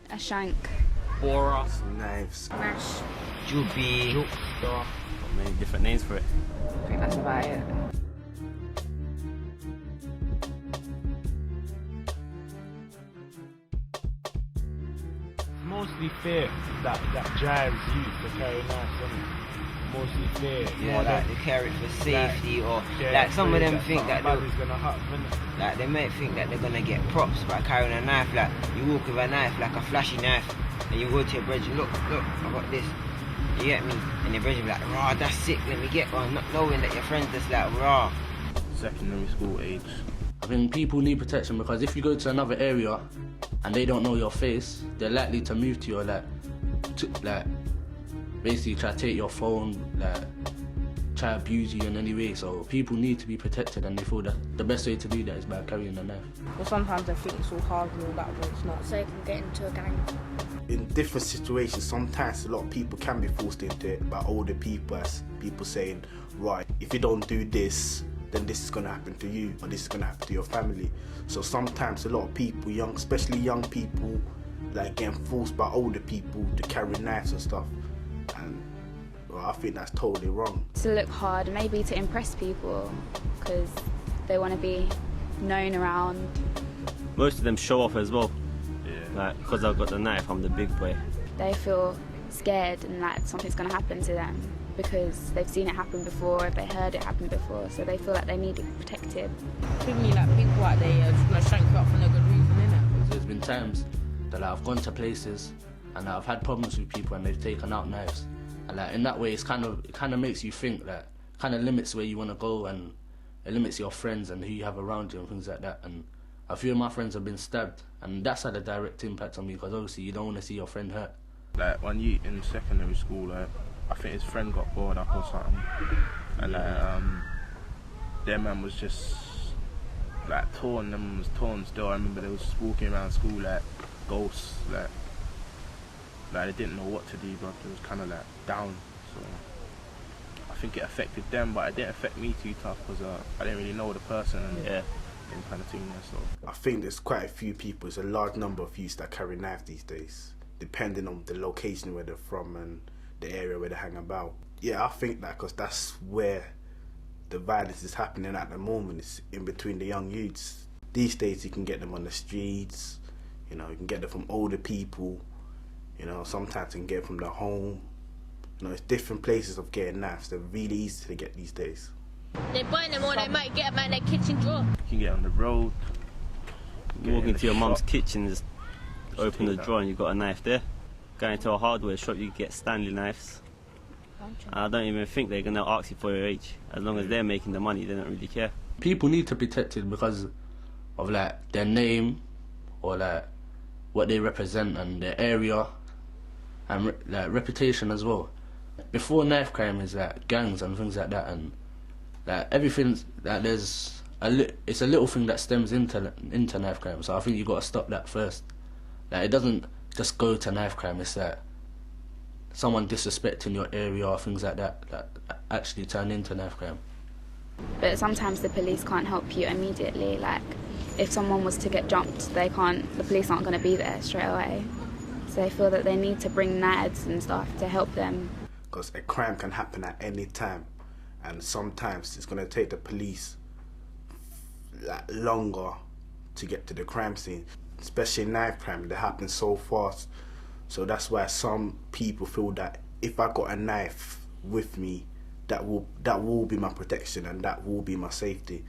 A shank. Borer. Knives. Mash. Juppie. Got many different names for it. I think that's about it. Mostly fear that drives you to carry knives, isn't it? Mostly fear. Yeah, more like than, they carry it for safety, or yeah, like some of them think something that bad they'll, is gonna happen, innit? like they might think that they're gonna get props by carrying a knife. Like you walk with a knife, like a flashy knife, and you go to your brethren, look, I got this. You get me? And your brethren be like, raw, that's sick. Let me get one, not knowing that your friends just like raw. Secondary school age. I think people need protection because if you go to another area and they don't know your face, they're likely to move to you or basically try to take your phone, try to abuse you in any way. So people need to be protected, and they feel that the best way to do that is by carrying a knife. Well, sometimes I think it's all hard and all that, but it's not. So you can get into a gang. In different situations, sometimes a lot of people can be forced into it by older people, as people saying, right, if you don't do this, then this is going to happen to you, or this is going to happen to your family. So sometimes a lot of people, especially young people, like getting forced by older people to carry knives and stuff. And well, I think that's totally wrong. To look hard, maybe to impress people, because they want to be known around. Most of them show off as well. Like, because I've got the knife, I'm the big boy. They feel scared and like something's going to happen to them because they've seen it happen before, they heard it happen before, so they feel like they need it protected. I think like people out there are just going to shank you up for no good reason, innit? There's been times that I've gone to places and I've had problems with people and they've taken out knives. And in that way, it kind of makes you think that, kind of limits where you want to go, and it limits your friends and who you have around you and things like that. And a few of my friends have been stabbed, and that's had a direct impact on me because obviously you don't want to see your friend hurt. Like when you in secondary school, I think his friend got bored up or something, and their man was just torn. Them was torn still. I remember they was walking around school like ghosts, like they didn't know what to do, but it was kind of down. So I think it affected them, but it didn't affect me too tough because I didn't really know the person. And, yeah. Kind of thing there, so I think there's quite a few people, it's a large number of youths that carry knives these days, depending on the location where they're from and the area where they hang about. Yeah, I think that because that's where the violence is happening at the moment, it's in between the young youths. These days you can get them on the streets, you can get them from older people, sometimes you can get them from the home. It's different places of getting knives. They're really easy to get these days. They burn them or they might get them out in their kitchen drawer. You can get on the road. Walk into your mum's kitchen, just open the drawer and you've got a knife there. Going to a hardware shop, you get Stanley knives. And I don't even think they're going to ask you for your age. As long as they're making the money, they don't really care. People need to be protected because of their name or what they represent and their area and reputation as well. Before knife crime is gangs and things like that, and everything's it's a little thing that stems into knife crime. So I think you got to stop that first. It doesn't just go to knife crime. It's someone disrespecting your area or things like that actually turn into knife crime. But sometimes the police can't help you immediately. If someone was to get jumped, the police aren't going to be there straight away. So they feel that they need to bring knives and stuff to help them. Because a crime can happen at any time, and sometimes it's going to take the police longer to get to the crime scene. Especially knife crime, they happen so fast. So that's why some people feel that if I got a knife with me, that will be my protection and that will be my safety.